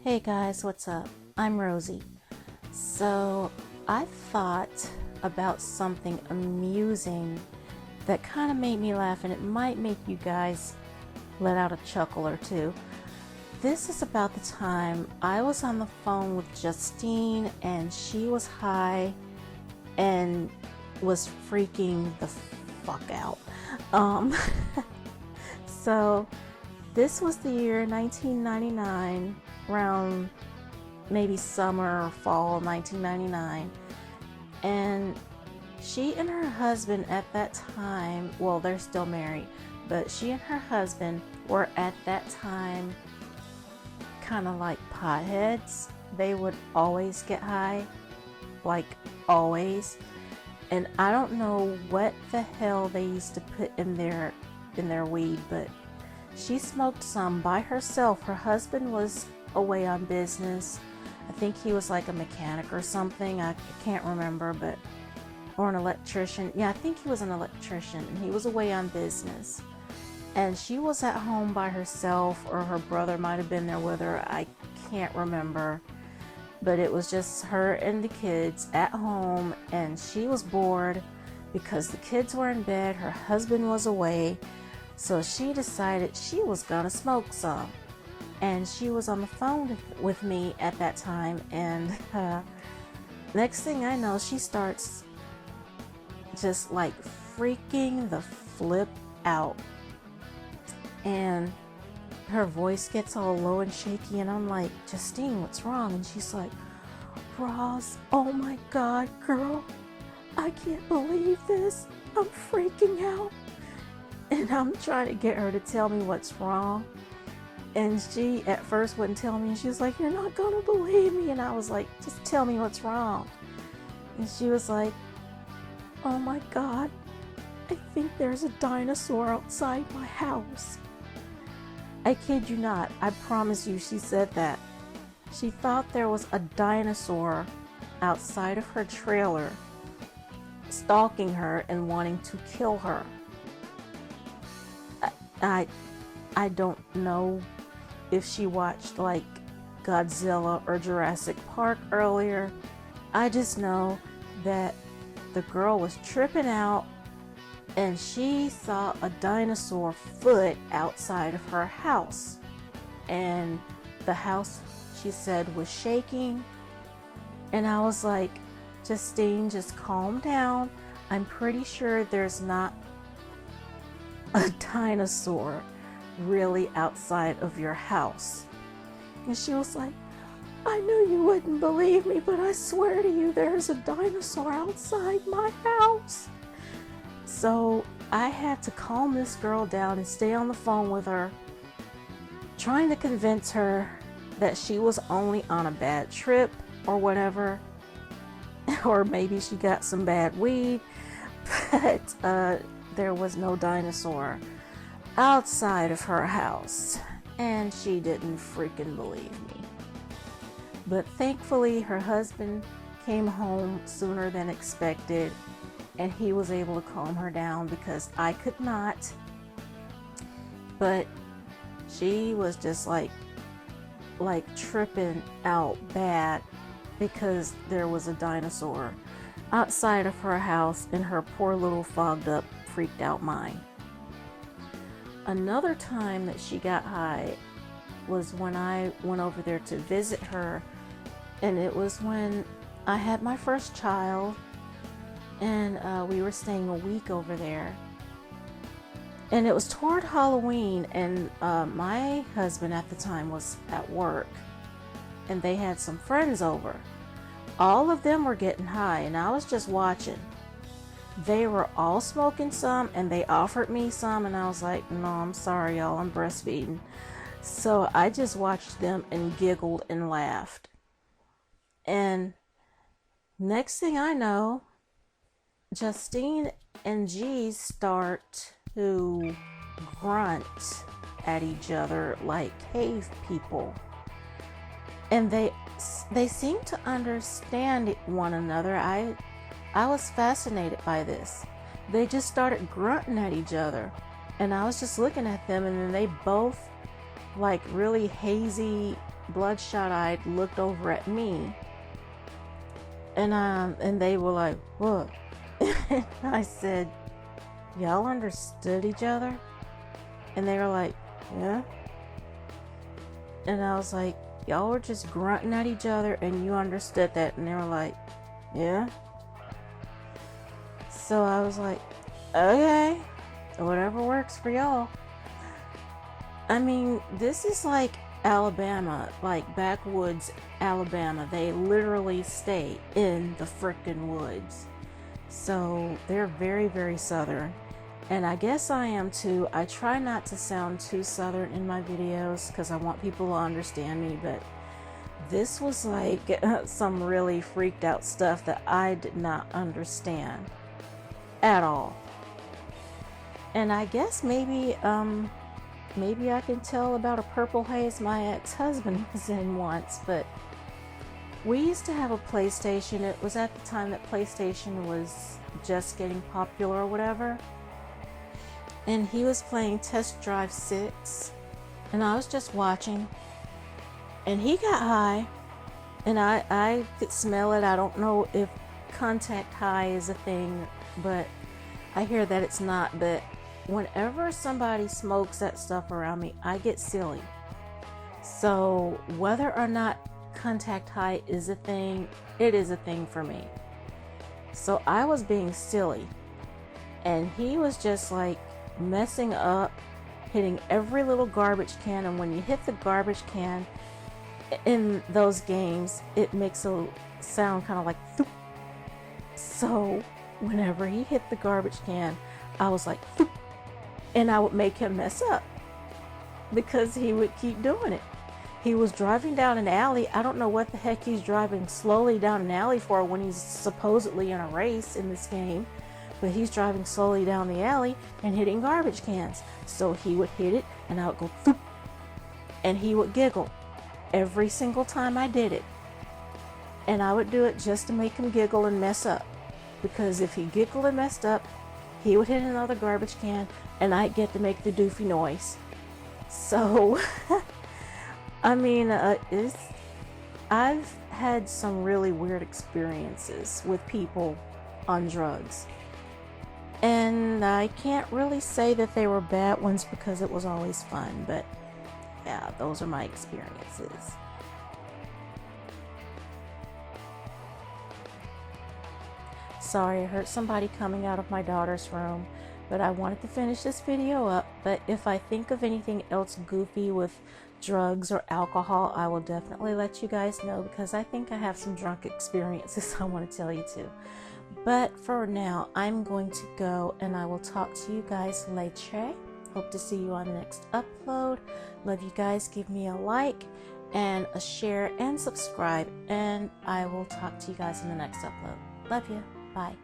Hey guys, what's up? I'm Rosie. So, I thought about something amusing that kind of made me laugh, and it might make you guys let out a chuckle or two. This is about the time I was on the phone with Justine, and she was high and was freaking the fuck out. Um, so, this was the year 1999, around maybe summer or fall 1999, and she and her husband at that time, well, they're still married, but she and her husband were at that time kind of like potheads. They would always get high, like always, and I don't know what the hell they used to put in their weed, but she smoked some by herself. Her husband was away on business. I think he was like a mechanic or something. I can't remember, but or an electrician. Yeah, I think he was an electrician, and he was away on business. And she was at home by herself, or her brother might have been there with her. I can't remember. But it was just her and the kids at home, and she was bored because the kids were in bed, her husband was away. So she decided she was gonna smoke some. And she was on the phone with me at that time, and next thing I know, she starts just like freaking the flip out. And her voice gets all low and shaky, and I'm like, Justine, what's wrong? And she's like, Roz, oh my God, girl, I can't believe this. I'm freaking out. And I'm trying to get her to tell me what's wrong. And she at first wouldn't tell me. And she was like, you're not going to believe me. And I was like, just tell me what's wrong. And she was like, oh my God, I think there's a dinosaur outside my house. I kid you not. I promise you, she said that. She thought there was a dinosaur outside of her trailer stalking her and wanting to kill her. I don't know if she watched like Godzilla or Jurassic Park earlier. I just know that the girl was tripping out, and she saw a dinosaur foot outside of her house. And the house, she said, was shaking. And I was like, Justine, just calm down. I'm pretty sure there's not a dinosaur really outside of your house. And she was like, I knew you wouldn't believe me, but I swear to you, there's a dinosaur outside my house. So I had to calm this girl down and stay on the phone with her, trying to convince her that she was only on a bad trip or whatever, or maybe she got some bad weed, but there was no dinosaur outside of her house, and she didn't freaking believe me. But thankfully, her husband came home sooner than expected, and he was able to calm her down because I could not. But she was just like tripping out bad because there was a dinosaur outside of her house in her poor little fogged up, freaked out mind. Another time that she got high was when I went over there to visit her, and it was when I had my first child, and we were staying a week over there. And it was toward Halloween, and my husband at the time was at work, and they had some friends over. All of them were getting high, and I was just watching. They were all smoking some, and they offered me some, and I was like, no, I'm sorry, y'all, I'm breastfeeding. So I just watched them and giggled and laughed. And next thing I know, Justine and G start to grunt at each other like cave people. And they seem to understand one another. I was fascinated by this. They just started grunting at each other, and I was just looking at them, and then they both like really hazy, bloodshot eyed, looked over at me. And they were like, "What?" I said, "Y'all understood each other?" And they were like, "Yeah." And I was like, "Y'all were just grunting at each other and you understood that?" And they were like, "Yeah." So I was like, "Okay, whatever works for y'all." I mean, this is like Alabama, like backwoods Alabama. They literally stay in the frickin' woods. So they're very, very southern. And I guess I am too. I try not to sound too southern in my videos because I want people to understand me, but this was like some really freaked out stuff that I did not understand at all. And I guess maybe I can tell about a purple haze my ex-husband was in once, but we used to have a PlayStation. It was at the time that PlayStation was just getting popular or whatever. And he was playing Test Drive 6, and I was just watching, and he got high, and I could smell it. I don't know if contact high is a thing, but I hear that it's not. But whenever somebody smokes that stuff around me, I get silly. So whether or not contact high is a thing, it is a thing for me. So I was being silly, and he was just like messing up, hitting every little garbage can. And when you hit the garbage can in those games, it makes a sound kind of like thoop. So whenever he hit the garbage can, I was like thoop, and I would make him mess up because he would keep doing it. He was driving down an alley. I don't know what the heck he's driving slowly down an alley for when he's supposedly in a race in this game. But he's driving slowly down the alley and hitting garbage cans. So he would hit it and I would go thoop, and he would giggle every single time I did it. And I would do it just to make him giggle and mess up. Because if he giggled and messed up, he would hit another garbage can and I'd get to make the doofy noise. So, I mean, I've had some really weird experiences with people on drugs. And I can't really say that they were bad ones because it was always fun, but yeah, those are my experiences. Sorry, I heard somebody coming out of my daughter's room, but I wanted to finish this video up. But if I think of anything else goofy with drugs or alcohol, I will definitely let you guys know, because I think I have some drunk experiences I want to tell you too. But for now, I'm going to go, and I will talk to you guys later. Hope to see you on the next upload. Love you guys. Give me a like and a share and subscribe, and I will talk to you guys in the next upload. Love you. Bye.